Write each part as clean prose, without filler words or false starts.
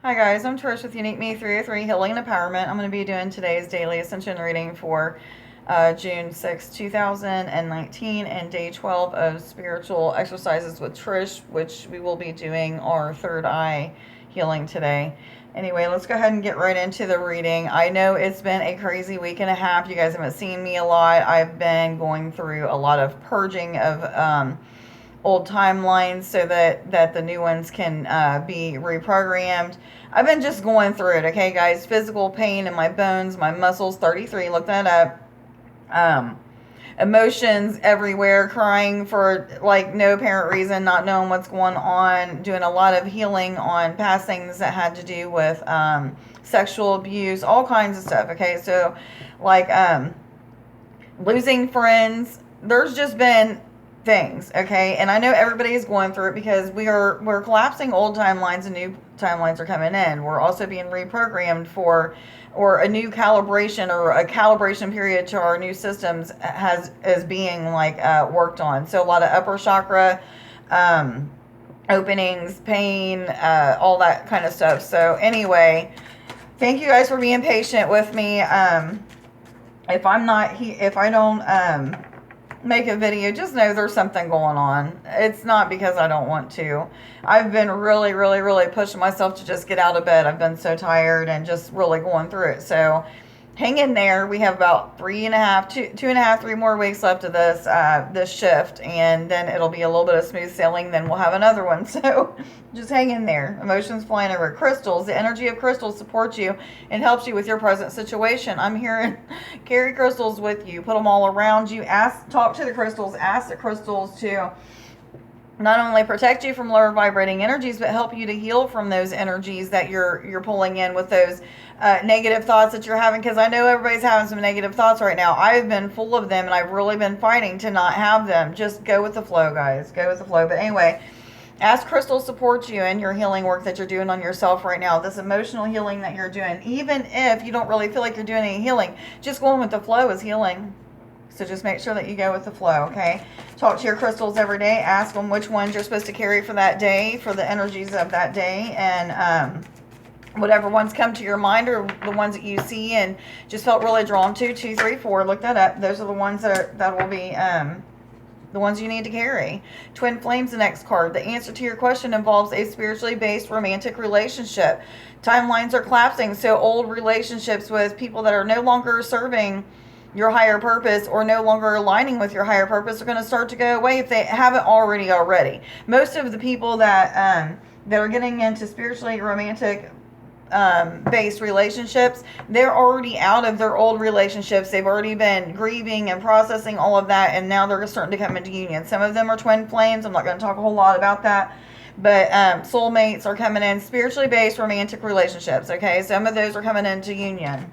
Hi guys, I'm Trish with Unique Me 303 Healing and Empowerment. I'm going to be doing today's daily Ascension reading for June 6, 2019 and day 12 of Spiritual Exercises with Trish, which we will be doing our third eye healing today. Anyway, let's go ahead and get right into the reading. I know it's been a crazy week and a half. You guys haven't seen me a lot. I've been going through a lot of purging of old timelines so that the new ones can be reprogrammed. I've been just going through it, okay, guys? Physical pain in my bones, my muscles, 33, look that up. Emotions everywhere, crying for like no apparent reason, not knowing what's going on, doing a lot of healing on past things that had to do with sexual abuse, all kinds of stuff, okay? So, like, losing friends, there's just been things, okay? And I know everybody's going through it because we're collapsing old timelines and new timelines are coming in. We're also being reprogrammed for or a new calibration or a calibration period to our new systems is being like worked on. So a lot of upper chakra openings, pain, all that kind of stuff. So anyway, thank you guys for being patient with me. If I don't make a video, just know there's something going on. It's not because I don't want to. I've been really pushing myself to just get out of bed. I've been so tired and just really going through it. So hang in there. We have about 3 more weeks left of this shift, and then it'll be a little bit of smooth sailing. Then we'll have another one. So just hang in there. Emotions flying over. Crystals. The energy of crystals supports you and helps you with your present situation. I'm here and carry crystals with you. Put them all around you. Talk to the crystals. Ask the crystals to not only protect you from lower vibrating energies, but help you to heal from those energies that you're pulling in with those negative thoughts that you're having. Because I know everybody's having some negative thoughts right now. I've been full of them, and I've really been fighting to not have them. Just go with the flow, guys. Go with the flow. But anyway, ask crystal support you in your healing work that you're doing on yourself right now. This emotional healing that you're doing, even if you don't really feel like you're doing any healing, just going with the flow is healing. So just make sure that you go with the flow, okay? Talk to your crystals every day. Ask them which ones you're supposed to carry for that day, for the energies of that day. And whatever ones come to your mind or the ones that you see and just felt really drawn to, 2, 3, 4, look that up. Those are the ones that will be the ones you need to carry. Twin Flames, the next card. The answer to your question involves a spiritually based romantic relationship. Timelines are collapsing, so old relationships with people that are no longer serving your higher purpose or no longer aligning with your higher purpose are going to start to go away if they haven't already. Most of the people that are getting into spiritually romantic based relationships, they're already out of their old relationships. They've already been grieving and processing all of that, and now they're starting to come into union. Some of them are twin flames. I'm not going to talk a whole lot about that, but soulmates are coming in. Spiritually based romantic relationships, okay? Some of those are coming into union.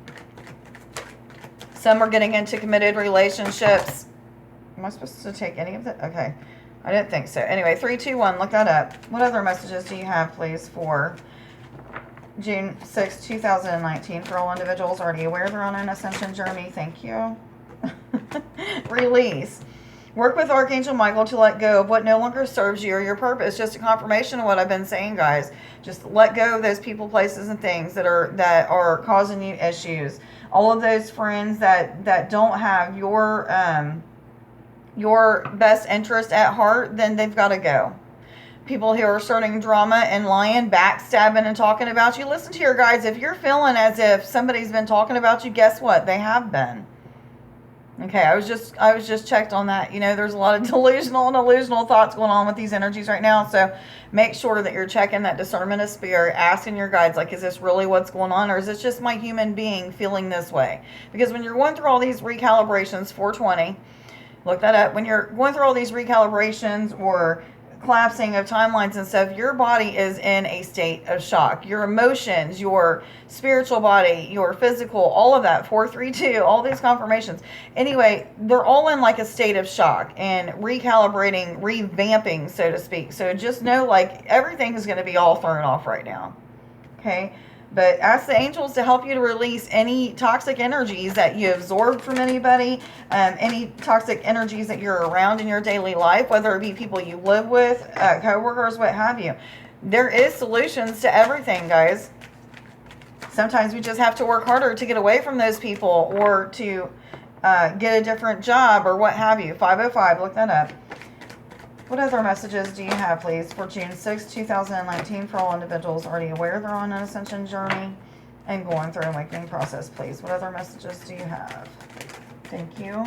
Some are getting into committed relationships. Am I supposed to take any of that? Okay. I didn't think so. Anyway, 3, 2, 1. Look that up. What other messages do you have, please, for June 6, 2019? For all individuals already aware they're on an ascension journey. Thank you. Release. Work with Archangel Michael to let go of what no longer serves you or your purpose. Just a confirmation of what I've been saying, guys. Just let go of those people, places, and things that are causing you issues. All of those friends that don't have your best interest at heart, then they've got to go. People who are starting drama and lying, backstabbing, and talking about you. Listen to your guides. If you're feeling as if somebody's been talking about you, guess what? They have been. Okay, I was just checked on that. You know, there's a lot of delusional and illusional thoughts going on with these energies right now. So make sure that you're checking that discernment of spirit, asking your guides, like, is this really what's going on? Or is this just my human being feeling this way? Because when you're going through all these recalibrations, 420, look that up. When you're going through all these recalibrations or collapsing of timelines and stuff, your body is in a state of shock. Your emotions, your spiritual body, your physical, all of that, 432, all these confirmations. Anyway, they're all in like a state of shock and recalibrating, revamping, so to speak. So just know, like, everything is going to be all thrown off right now. Okay? But ask the angels to help you to release any toxic energies that you absorbed from anybody, any toxic energies that you're around in your daily life, whether it be people you live with, co-workers, what have you. There is solutions to everything, guys. Sometimes we just have to work harder to get away from those people or to get a different job or what have you. 505, look that up. What other messages do you have, please, for June 6, 2019 for all individuals already aware they're on an ascension journey and going through an awakening process, please? What other messages do you have? Thank you.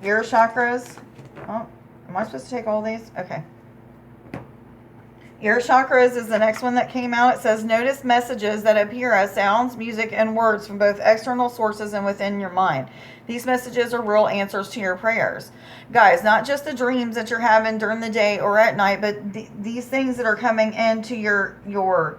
Ear chakras. Oh, am I supposed to take all these? Okay. Ear chakras is the next one that came out. It says, notice messages that appear as sounds, music, and words from both external sources and within your mind. These messages are real answers to your prayers. Guys, not just the dreams that you're having during the day or at night, but these things that are coming into your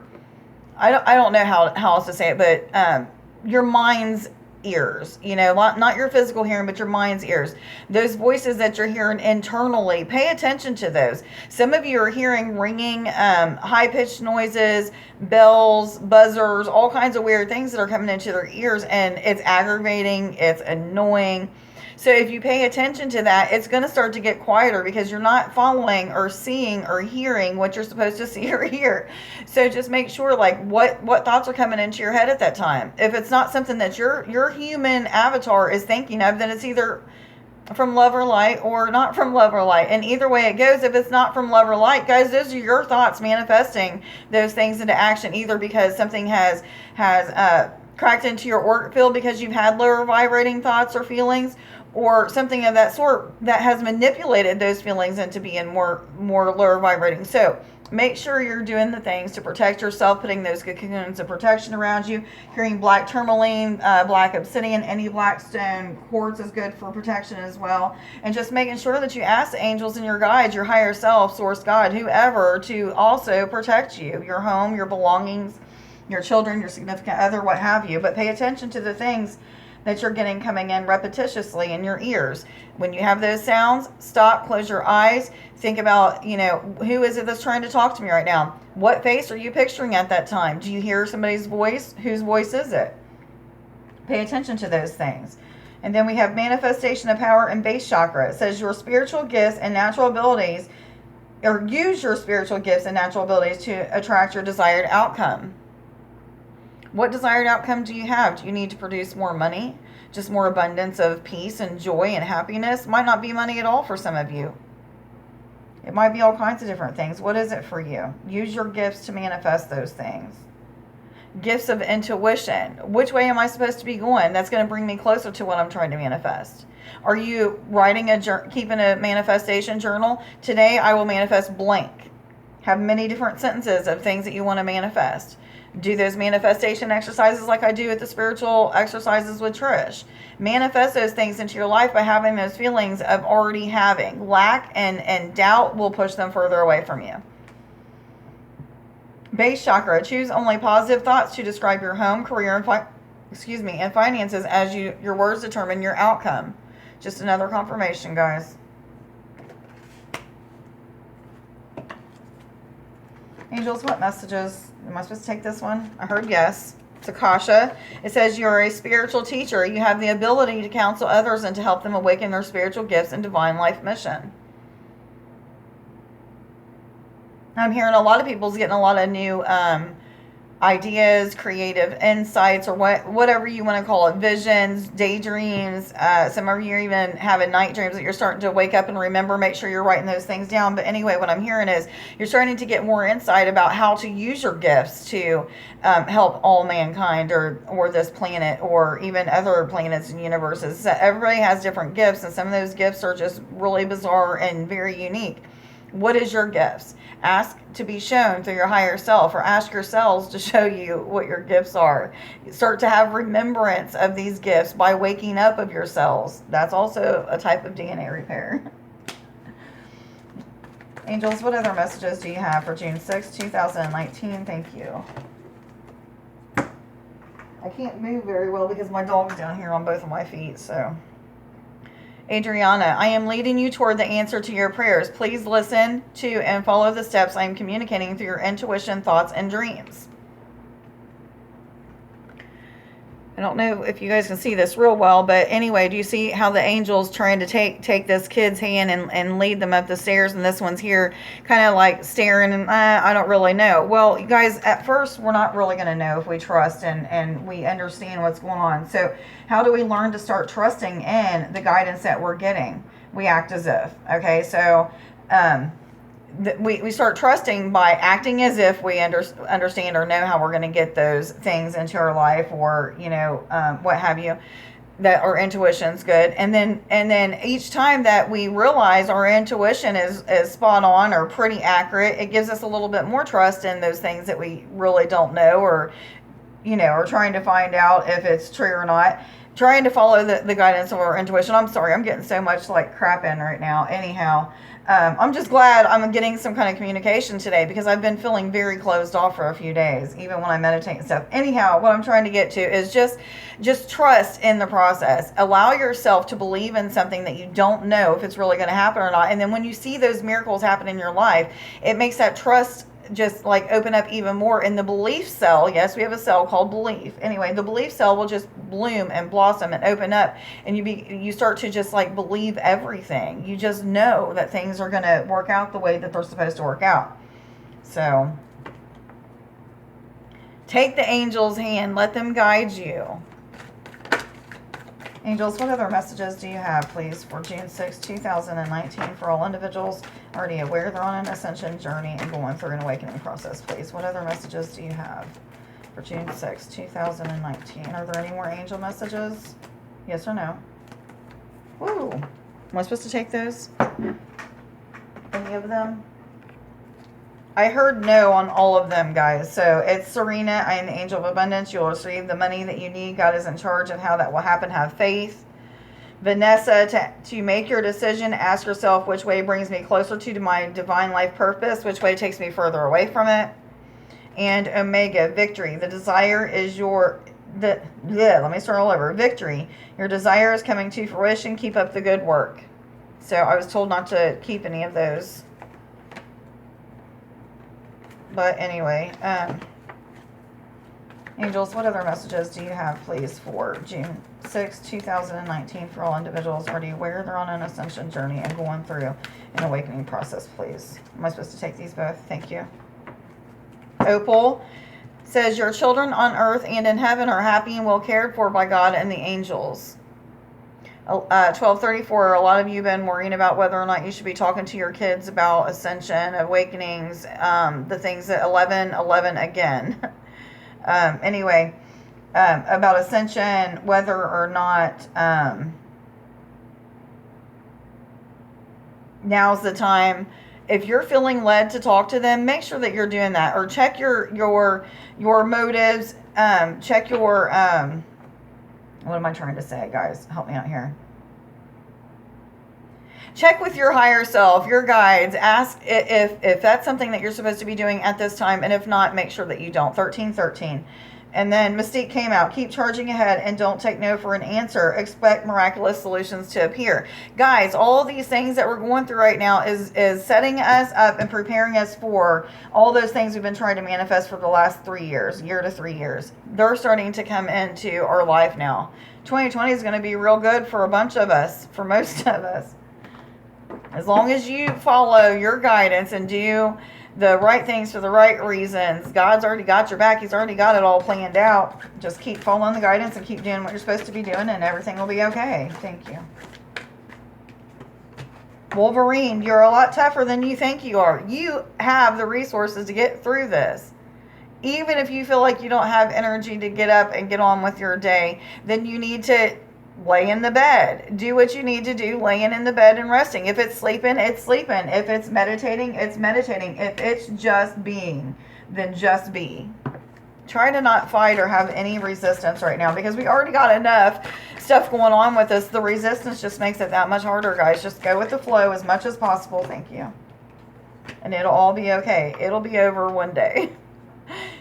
I don't know how else to say it, but your mind's ears, you know, not your physical hearing, but your mind's ears. Those voices that you're hearing internally, pay attention to those. Some of you are hearing ringing, high-pitched noises, bells, buzzers, all kinds of weird things that are coming into their ears, and it's aggravating, it's annoying. So if you pay attention to that, it's going to start to get quieter because you're not following or seeing or hearing what you're supposed to see or hear. So just make sure, like, what thoughts are coming into your head at that time. If it's not something that your human avatar is thinking of, then it's either from love or light or not from love or light. And either way it goes, if it's not from love or light, guys, those are your thoughts manifesting those things into action, either because something has cracked into your auric field because you've had lower vibrating thoughts or feelings, or something of that sort that has manipulated those feelings into being more lower vibrating. So make sure you're doing the things to protect yourself, putting those cocoons of protection around you. Hearing black tourmaline, black obsidian, any black stone quartz is good for protection as well. And just making sure that you ask the angels and your guides, your higher self, source, God, whoever, to also protect you, your home, your belongings, your children, your significant other, what have you. But pay attention to the things that you're getting coming in repetitiously in your ears. When you have those sounds, stop, close your eyes, think about, you know, who is it that's trying to talk to me right now? What face are you picturing at that time? Do you hear somebody's voice? Whose voice is it? Pay attention to those things. And then we have manifestation of power and base chakra. It says your spiritual gifts and natural abilities, or use your spiritual gifts and natural abilities to attract your desired outcome. What desired outcome do you have? Do you need to produce more money? Just more abundance of peace and joy and happiness? Might not be money at all for some of you. It might be all kinds of different things. What is it for you? Use your gifts to manifest those things. Gifts of intuition. Which way am I supposed to be going? That's going to bring me closer to what I'm trying to manifest. Are you writing keeping a manifestation journal? Today I will manifest blank. Have many different sentences of things that you want to manifest. Do those manifestation exercises like I do at the spiritual exercises with Trish. Manifest those things into your life by having those feelings of already having. Lack and doubt will push them further away from you. Base chakra. Choose only positive thoughts to describe your home, career, and finances, as your words determine your outcome. Just another confirmation, guys. Angels, what messages? Am I supposed to take this one? I heard yes. It's Akasha. It says you're a spiritual teacher. You have the ability to counsel others and to help them awaken their spiritual gifts and divine life mission. I'm hearing a lot of people's getting a lot of new ideas, creative insights, or whatever you want to call it, visions, daydreams. Some of you are even having night dreams that you're starting to wake up and remember. Make sure you're writing those things down. But anyway, what I'm hearing is you're starting to get more insight about how to use your gifts to help all mankind or this planet or even other planets and universes. So everybody has different gifts, and some of those gifts are just really bizarre and very unique. What is your gifts? Ask to be shown through your higher self, or ask yourselves to show you what your gifts are. Start to have remembrance of these gifts by waking up of yourselves. That's also a type of DNA repair. Angels, what other messages do you have for June 6, 2019? Thank you. I can't move very well because my dog's down here on both of my feet, so... Adriana, I am leading you toward the answer to your prayers. Please listen to and follow the steps I am communicating through your intuition, thoughts, and dreams. I don't know if you guys can see this real well, but anyway, do you see how the angel's trying to take this kid's hand and lead them up the stairs, and this one's here kind of like staring, and I don't really know. Well, you guys, at first, we're not really going to know if we trust and we understand what's going on. So how do we learn to start trusting in the guidance that we're getting? We act as if. Okay, so we start trusting by acting as if we understand or know how we're going to get those things into our life, or what have you, that our intuition's good. And then each time that we realize our intuition is spot on or pretty accurate, it gives us a little bit more trust in those things that we really don't know, or are trying to find out if it's true or not. Trying to follow the guidance of our intuition. I'm sorry, I'm getting so much like crap in right now. Anyhow, I'm just glad I'm getting some kind of communication today, because I've been feeling very closed off for a few days, even when I meditate and stuff. Anyhow, what I'm trying to get to is just trust in the process. Allow yourself to believe in something that you don't know if it's really going to happen or not. And then when you see those miracles happen in your life, it makes that trust just like open up even more. In the belief cell, yes, we have a cell called belief. Anyway, the belief cell will just bloom and blossom and open up, and you start to just like believe everything. You just know that things are going to work out the way that they're supposed to work out. So take the angel's hand, let them guide you. Angels, what other messages do you have, please, for June 6, 2019, for all individuals already aware they're on an ascension journey and going through an awakening process, please? What other messages do you have for June 6, 2019? Are there any more angel messages? Yes or no? Woo! Am I supposed to take those? Any of them? I heard no on all of them, guys. So it's Serena. I am the angel of abundance. You'll receive the money that you need. God is in charge of how that will happen. Have faith. Vanessa, to make your decision, ask yourself, which way brings me closer to my divine life purpose? Which way takes me further away from it? And Omega, victory. The desire is let me start all over. Victory. Your desire is coming to fruition. Keep up the good work. So I was told not to keep any of those. But anyway, angels, what other messages do you have, please, for June 6, 2019, for all individuals already aware they're on an ascension journey and going through an awakening process, please? Am I supposed to take these both? Thank you. Opal says, your children on earth and in heaven are happy and well cared for by God and the angels. 1234, a lot of you have been worrying about whether or not you should be talking to your kids about ascension, awakenings, the things that 11 again. Anyway, about ascension, whether or not now's the time. If you're feeling led to talk to them, make sure that you're doing that, or check your motives. Check your what am I trying to say, guys? Help me out here. Check with your higher self, your guides. Ask if that's something that you're supposed to be doing at this time, and if not, make sure that you don't. 1313. And then Mystique came out. Keep charging ahead and don't take no for an answer. Expect miraculous solutions to appear. Guys, all these things that we're going through right now is setting us up and preparing us for all those things we've been trying to manifest for the last 3 years, year to 3 years. They're starting to come into our life now. 2020 is going to be real good for a bunch of us, for most of us. As long as you follow your guidance and do the right things for the right reasons, God's already got your back. He's already got it all planned out. Just keep following the guidance and keep doing what you're supposed to be doing, and everything will be okay. Thank you. Wolverine, you're a lot tougher than you think you are. You have the resources to get through this. Even if you feel like you don't have energy to get up and get on with your day, then you need to lay in the bed. Do what you need to do, laying in the bed and resting. If it's sleeping, it's sleeping. If it's meditating, it's meditating. If it's just being, then just be. Try to not fight or have any resistance right now, because we already got enough stuff going on with us. The resistance just makes it that much harder, guys. Just go with the flow as much as possible. Thank you. And it'll all be okay. It'll be over one day.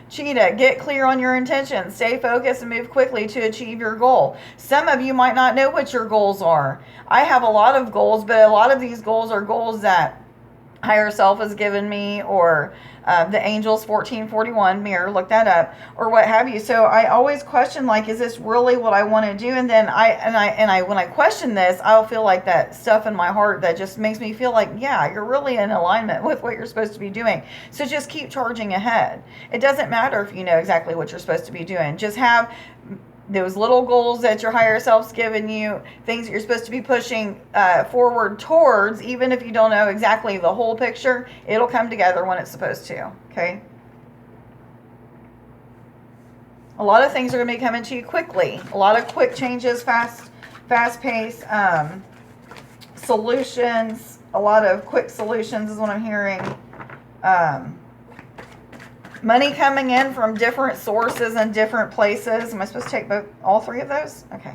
Cheetah, get clear on your intentions. Stay focused and move quickly to achieve your goal. Some of you might not know what your goals are. I have a lot of goals, but a lot of these goals are goals that higher self has given me, or The Angels 1441 mirror, look that up, or what have you. So I always question, like, is this really what I want to do? And then when I question this, I'll feel like that stuff in my heart that just makes me feel like, yeah, you're really in alignment with what you're supposed to be doing. So just keep charging ahead. It doesn't matter if you know exactly what you're supposed to be doing. Just have those little goals that your higher self's given you, things that you're supposed to be pushing forward towards. Even if you don't know exactly the whole picture, it'll come together when it's supposed to. Okay. A lot of things are going to be coming to you quickly. A lot of quick changes, fast pace, solutions. A lot of quick solutions is what I'm hearing. Money coming in from different sources and different places. Am I supposed to take all three of those? Okay.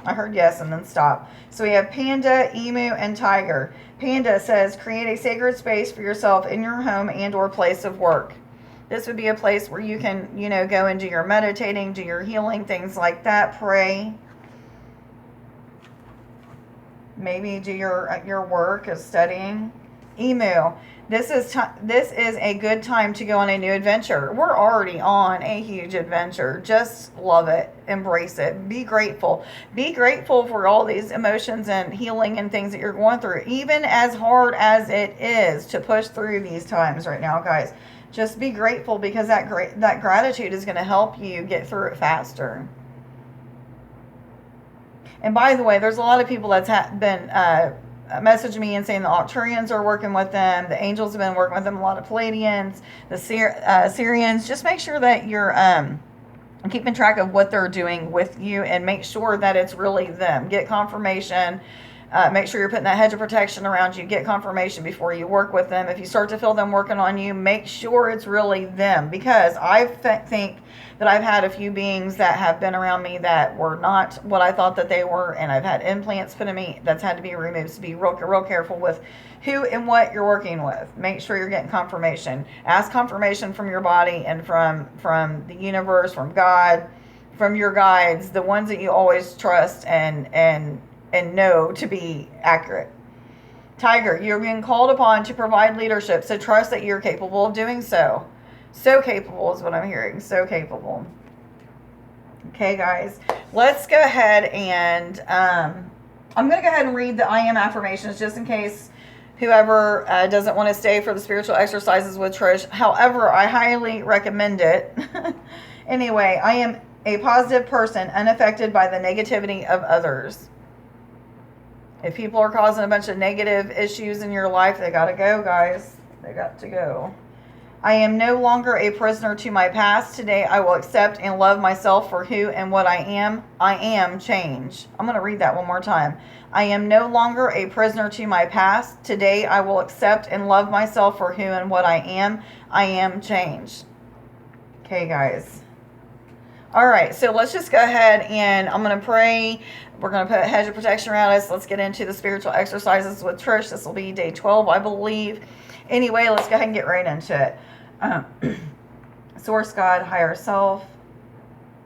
I heard yes and then stop. So we have Panda, Emu, and Tiger. Panda says, create a sacred space for yourself in your home and or place of work. This would be a place where you can, go and do your meditating, do your healing, things like that. Pray. Maybe do your work of studying. Emu. This is a good time to go on a new adventure. We're already on a huge adventure. Just love it. Embrace it. Be grateful. Be grateful for all these emotions and healing and things that you're going through. Even as hard as it is to push through these times right now, guys. Just be grateful, because that gratitude is going to help you get through it faster. And by the way, there's a lot of people that's been messaging me and saying the Arcturians are working with them. The angels have been working with them. A lot of Pleiadians, the Syrians. Just make sure that you're keeping track of what they're doing with you, and make sure that it's really them. Get confirmation. Make sure you're putting that hedge of protection around you. Get confirmation before you work with them. If you start to feel them working on you, make sure it's really them. Because I think that I've had a few beings that have been around me that were not what I thought that they were, and I've had implants put in me that's had to be removed. So be real careful with who and what you're working with. Make sure you're getting confirmation. Ask confirmation from your body and from the universe, from God, from your guides, the ones that you always trust and know to be accurate. Tiger, you're being called upon to provide leadership, so trust that you're capable of doing so. So capable is what I'm hearing. So capable. Okay, guys. Let's go ahead and I'm going to go ahead and read the I am affirmations just in case whoever doesn't want to stay for the spiritual exercises with Trish. However, I highly recommend it. Anyway, I am a positive person, unaffected by the negativity of others. If people are causing a bunch of negative issues in your life, they got to go, guys. They got to go. I am no longer a prisoner to my past. Today, I will accept and love myself for who and what I am. I am change. I'm going to read that one more time. I am no longer a prisoner to my past. Today, I will accept and love myself for who and what I am. I am change. Okay, guys. All right, so let's just go ahead and I'm going to pray. We're going to put a hedge of protection around us. Let's get into the spiritual exercises with Trish. This will be day 12, I believe. Anyway, let's go ahead and get right into it. Source God, higher self,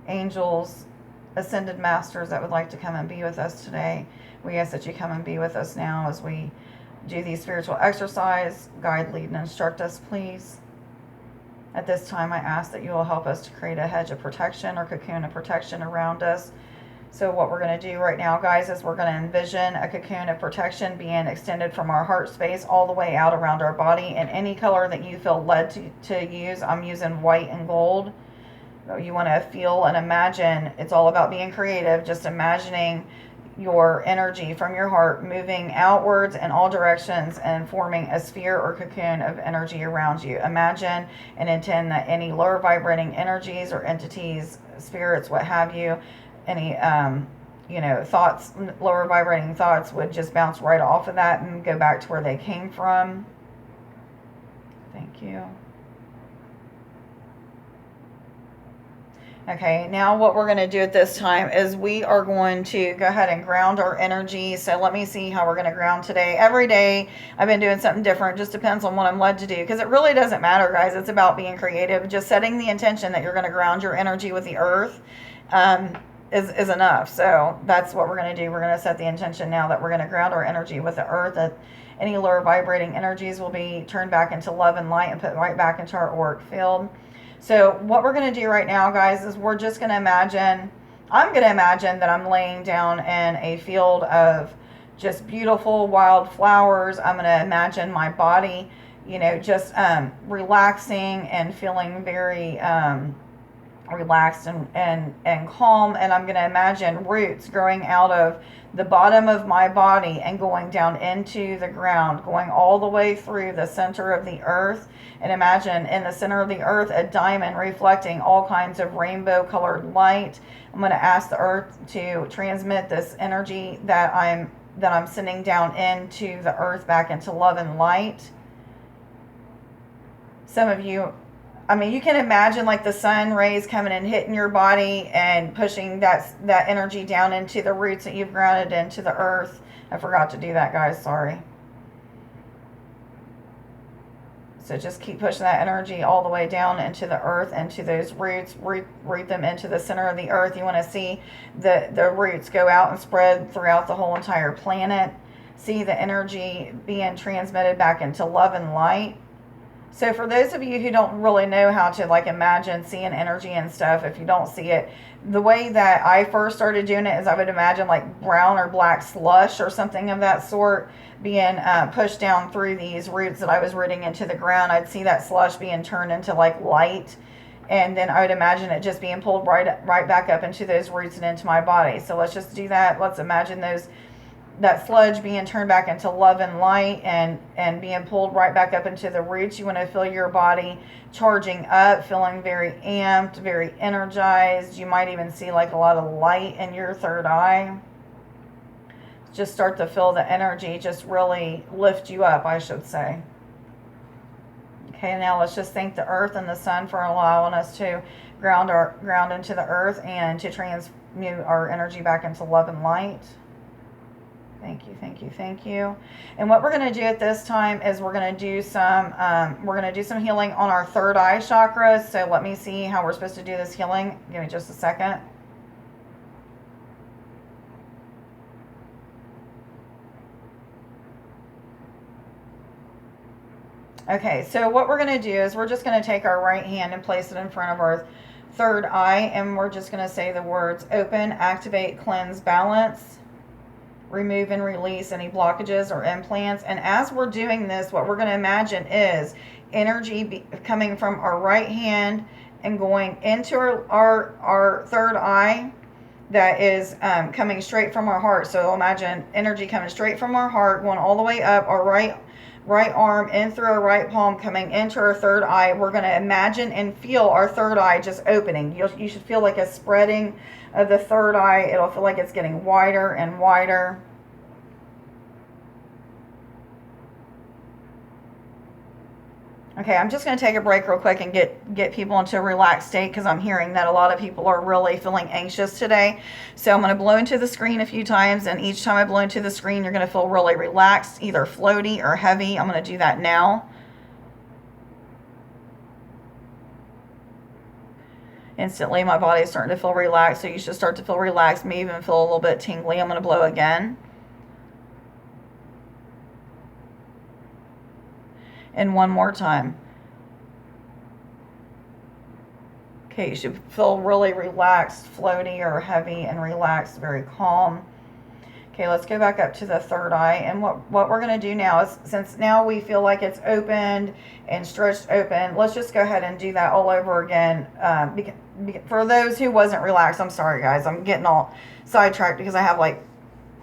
angels, ascended masters that would like to come and be with us today. We ask that you come and be with us now as we do these spiritual exercise. Guide, lead, and instruct us, please. At this time, I ask that you will help us to create a hedge of protection or cocoon of protection around us. So what we're going to do right now, guys, is we're going to envision a cocoon of protection being extended from our heart space all the way out around our body in any color that you feel led to use. I'm using white and gold. You want to feel and imagine. It's all about being creative. Just imagining your energy from your heart moving outwards in all directions and forming a sphere or cocoon of energy around you. Imagine and intend that any lower vibrating energies or entities, spirits, what have you, any thoughts, lower vibrating thoughts would just bounce right off of that and go back to where they came from. Thank you. Okay, now what we're going to do at this time is we are going to go ahead and ground our energy. So let me see how we're going to ground today. Every day I've been doing something different. Just depends on what I'm led to do, because it really doesn't matter, guys. It's about being creative. Just setting the intention that you're going to ground your energy with the earth is enough. So that's what we're going to do. We're going to set the intention now that we're going to ground our energy with the earth. Any lower vibrating energies will be turned back into love and light and put right back into our auric field. So what we're going to do right now, guys, is we're just going to imagine, I'm going to imagine that I'm laying down in a field of just beautiful wild flowers. I'm going to imagine my body, you know, just relaxing and feeling very relaxed and calm. And I'm going to imagine roots growing out of the bottom of my body and going down into the ground, going all the way through the center of the earth. And imagine in the center of the earth a diamond reflecting all kinds of rainbow colored light. I'm going to ask the earth to transmit this energy that I'm sending down into the earth back into love and light. Some of you, I mean, you can imagine like the sun rays coming and hitting your body and pushing that energy down into the roots that you've grounded into the earth. I forgot to do that, guys. Sorry. So just keep pushing that energy all the way down into the earth, into those roots, root them into the center of the earth. You want to see the roots go out and spread throughout the whole entire planet. See the energy being transmitted back into love and light. So for those of you who don't really know how to like imagine seeing energy and stuff, if you don't see it, the way that I first started doing it is I would imagine like brown or black slush or something of that sort being pushed down through these roots that I was rooting into the ground. I'd see that slush being turned into like light, and then I would imagine it just being pulled right back up into those roots and into my body. So let's just do that. Let's imagine that sludge being turned back into love and light and being pulled right back up into the roots. You want to feel your body charging up, feeling very amped, very energized. You might even see like a lot of light in your third eye. Just start to feel the energy just really lift you up, I should say. Okay, now let's just thank the earth and the sun for allowing us to ground into the earth and to transmute our energy back into love and light. Thank you, thank you, thank you. And what we're going to do at this time is we're going to do some healing on our third eye chakra. So let me see how we're supposed to do this healing. Give me just a second. Okay, so what we're going to do is we're just going to take our right hand and place it in front of our third eye, and we're just going to say the words open, activate, cleanse, balance. Remove and release any blockages or implants. And as we're doing this, what we're going to imagine is energy coming from our right hand and going into our third eye that is coming straight from our heart. So imagine energy coming straight from our heart, going all the way up our right arm, in through our right palm, coming into our third eye. We're going to imagine and feel our third eye just opening. You should feel like a spreading of the third eye. It'll feel like it's getting wider and wider. Okay, I'm just going to take a break real quick and get people into a relaxed state, because I'm hearing that a lot of people are really feeling anxious today. So I'm going to blow into the screen a few times, and each time I blow into the screen, you're going to feel really relaxed, either floaty or heavy. I'm going to do that now. Instantly, my body is starting to feel relaxed, so you should start to feel relaxed, maybe even feel a little bit tingly. I'm going to blow again. And one more time. Okay, you should feel really relaxed, floaty or heavy, and relaxed, very calm. Okay, let's go back up to the third eye. And what we're going to do now is, since now we feel like it's opened and stretched open, let's just go ahead and do that all over again. For those who wasn't relaxed, I'm sorry guys, I'm getting all sidetracked because I have like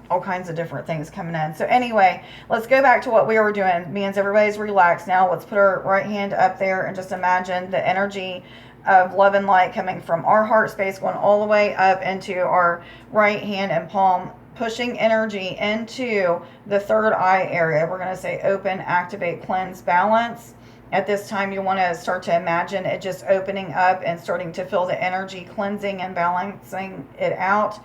all kinds of different things coming in. So anyway, let's go back to what we were doing. Means everybody's relaxed now. Let's put our right hand up there and just imagine the energy of love and light coming from our heart space, going all the way up into our right hand and palm, pushing energy into the third eye area. We're going to say open, activate, cleanse, balance. At this time, you want to start to imagine it just opening up and starting to feel the energy cleansing and balancing it out.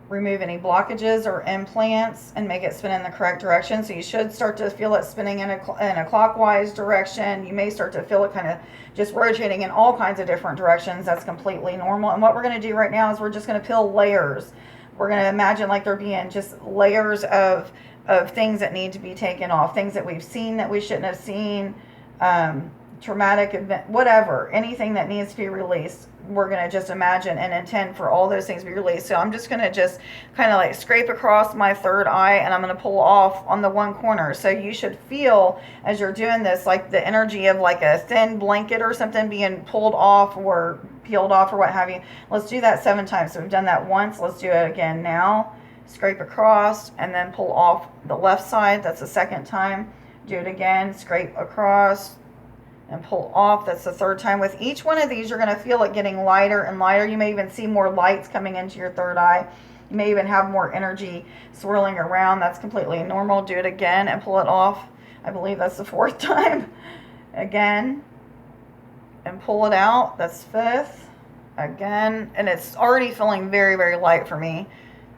Remove any blockages or implants and make it spin in the correct direction. So you should start to feel it spinning in a clockwise direction. You may start to feel it kind of just rotating in all kinds of different directions. That's completely normal. And what we're going to do right now is we're just going to peel layers We're going to imagine like there being just layers of things that need to be taken off, things that we've seen that we shouldn't have seen, traumatic event, whatever, anything that needs to be released. We're going to just imagine and intend for all those things to be released. So I'm just going to just kind of like scrape across my third eye, and I'm going to pull off on the one corner. So you should feel as you're doing this like the energy of like a thin blanket or something being pulled off or peeled off or what have you. Let's do that 7 times. So we've done that once. Let's do it again now. Scrape across and then pull off the left side. That's the 2nd time. Do it again. Scrape across and pull off. That's the 3rd time. With each one of these, you're going to feel it getting lighter and lighter. You may even see more lights coming into your third eye. You may even have more energy swirling around. That's completely normal. Do it again and pull it off. I believe that's the 4th time. Again. And pull it out. That's 5th. Again. And it's already feeling very, very light for me.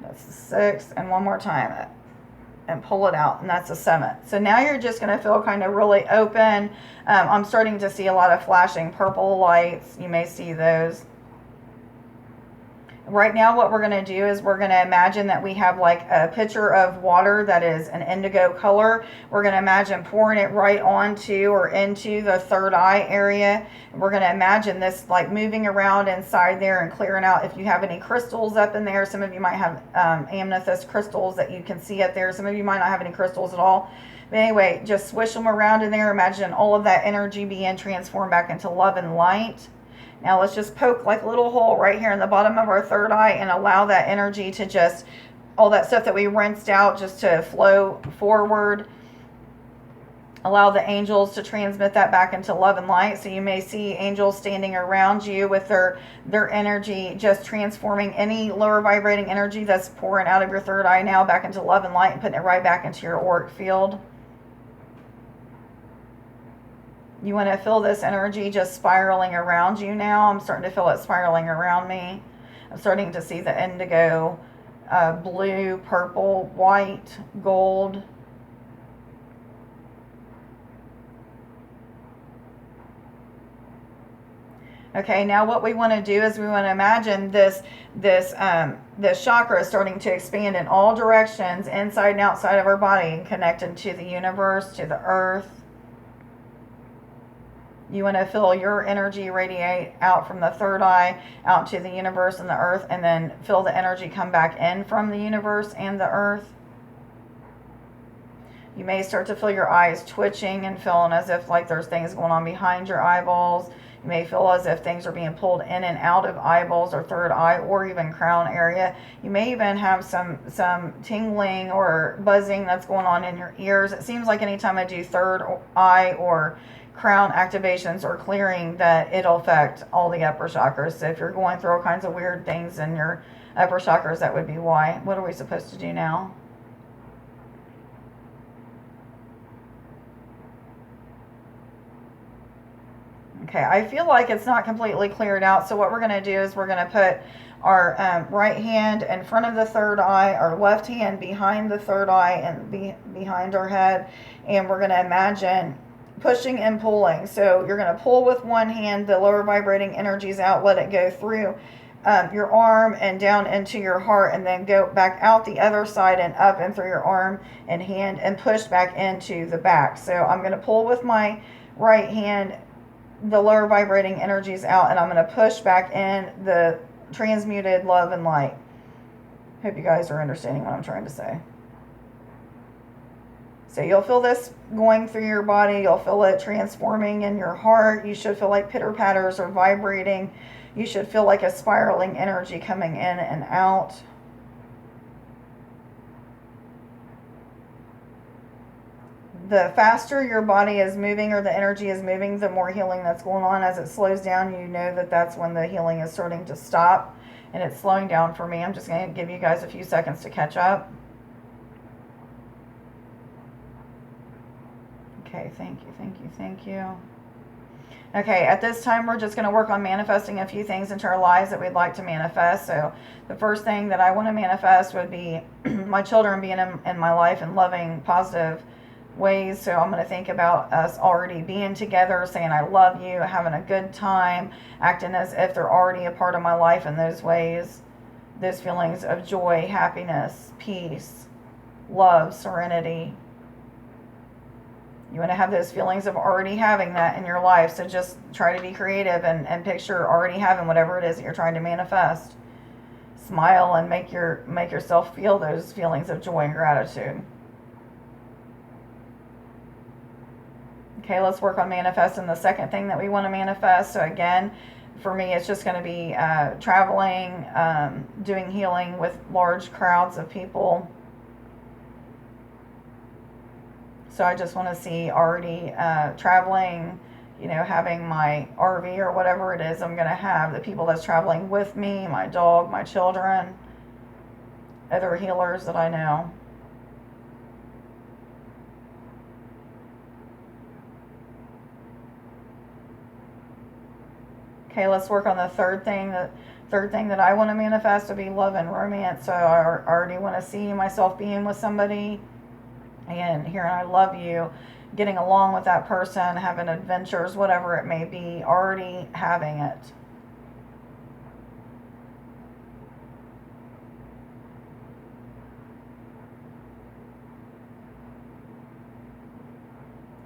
That's the 6th. And one more time. And pull it out, and that's the 7th. So now you're just going to feel kind of really open. I'm starting to see a lot of flashing purple lights. You may see those. Right now what we're going to do is we're going to imagine that we have like a pitcher of water that is an indigo color. We're going to imagine pouring it right onto or into the third eye area. And we're going to imagine this like moving around inside there and clearing out. If you have any crystals up in there, some of you might have amethyst crystals that you can see up there. Some of you might not have any crystals at all. But anyway, just swish them around in there. Imagine all of that energy being transformed back into love and light. Now let's just poke like a little hole right here in the bottom of our third eye and allow that energy to just, all that stuff that we rinsed out, just to flow forward. Allow the angels to transmit that back into love and light. So you may see angels standing around you with their energy, just transforming any lower vibrating energy that's pouring out of your third eye now back into love and light and putting it right back into your auric field. You want to feel this energy just spiraling around you now. I'm starting to feel it spiraling around me. I'm starting to see the indigo, blue, purple, white, gold. Okay, now what we want to do is we want to imagine this chakra is starting to expand in all directions, inside and outside of our body, and connected to the universe, to the earth. You want to feel your energy radiate out from the third eye, out to the universe and the earth, and then feel the energy come back in from the universe and the earth. You may start to feel your eyes twitching and feeling as if like there's things going on behind your eyeballs. You may feel as if things are being pulled in and out of eyeballs or third eye or even crown area. You may even have some tingling or buzzing that's going on in your ears. It seems like anytime I do third eye or crown activations or clearing that it'll affect all the upper chakras. So if you're going through all kinds of weird things in your upper chakras, that would be why. What are we supposed to do now? Okay, I feel like it's not completely cleared out. So what we're going to do is we're going to put our right hand in front of the third eye, our left hand behind the third eye and behind our head. And we're going to imagine pushing and pulling. So you're going to pull with one hand the lower vibrating energies out, let it go through your arm and down into your heart, and then go back out the other side and up and through your arm and hand and push back into the back. So I'm going to pull with my right hand the lower vibrating energies out, and I'm going to push back in the transmuted love and light. Hope you guys are understanding what I'm trying to say. So you'll feel this going through your body. You'll feel it transforming in your heart. You should feel like pitter patters are vibrating. You should feel like a spiraling energy coming in and out. The faster your body is moving or the energy is moving, the more healing that's going on. As it slows down, you know that that's when the healing is starting to stop. And it's slowing down for me. I'm just going to give you guys a few seconds to catch up. Okay, thank you, thank you, thank you. Okay, at this time, we're just going to work on manifesting a few things into our lives that we'd like to manifest. So the first thing that I want to manifest would be my children being in my life in loving, positive ways. So I'm going to think about us already being together, saying I love you, having a good time, acting as if they're already a part of my life in those ways. those feelings of joy, happiness, peace, love, serenity. You want to have those feelings of already having that in your life. So just try to be creative and picture already having whatever it is that you're trying to manifest. Smile and make yourself feel those feelings of joy and gratitude. Okay, let's work on manifesting the second thing that we want to manifest. So again, for me, it's just going to be traveling, doing healing with large crowds of people. So I just want to see already traveling, you know, having my RV or whatever it is I'm going to have, the people that's traveling with me, my dog, my children, other healers that I know. Okay, let's work on the third thing. The third thing that I want to manifest to be love and romance. So I already want to see myself being with somebody and hearing I love you, getting along with that person, having adventures, whatever it may be, already having it.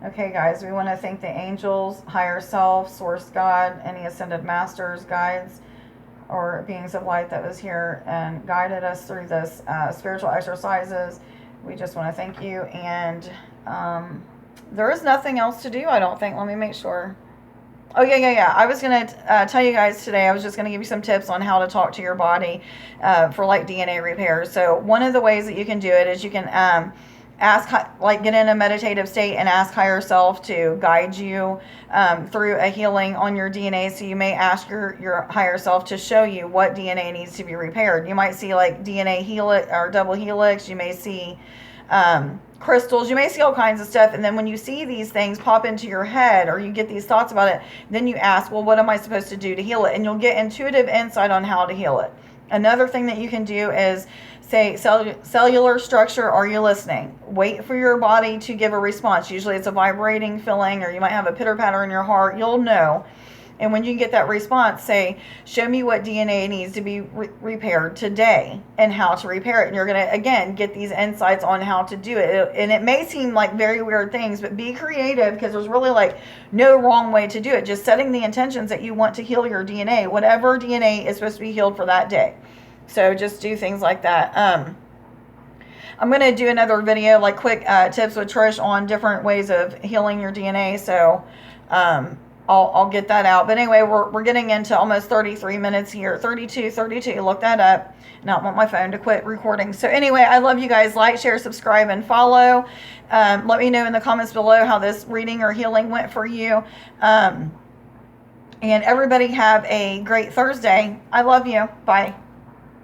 Okay, guys, we want to thank the angels, higher self, source God, any ascended masters, guides, or beings of light that was here and guided us through this spiritual exercises. We just want to thank you. And there is nothing else to do, I don't think. Let me make sure. Oh, yeah. I was going to tell you guys today, I was just going to give you some tips on how to talk to your body for like DNA repair. So one of the ways that you can do it is you can ask, like, get in a meditative state and ask higher self to guide you through a healing on your DNA. So you may ask your higher self to show you what DNA needs to be repaired. You might see like DNA helix or double helix. You may see crystals. You may see all kinds of stuff. And then when you see these things pop into your head or you get these thoughts about it, then you ask, well, what am I supposed to do to heal it? And you'll get intuitive insight on how to heal it. Another thing that you can do is say, cellular structure, are you listening? Wait for your body to give a response. Usually it's a vibrating feeling, or you might have a pitter patter in your heart. You'll know. And when you get that response, say, show me what DNA needs to be repaired today and how to repair it. And you're going to, again, get these insights on how to do it. And it may seem like very weird things, but be creative, because there's really like no wrong way to do it. Just setting the intentions that you want to heal your DNA, whatever DNA is supposed to be healed for that day. So just do things like that. I'm going to do another video, like quick tips with Trish on different ways of healing your DNA. So I'll get that out. But anyway, we're getting into almost 33 minutes here. 32. Look that up. Now I want my phone to quit recording. So anyway, I love you guys. Like, share, subscribe, and follow. Let me know in the comments below how this reading or healing went for you. And everybody have a great Thursday. I love you. Bye.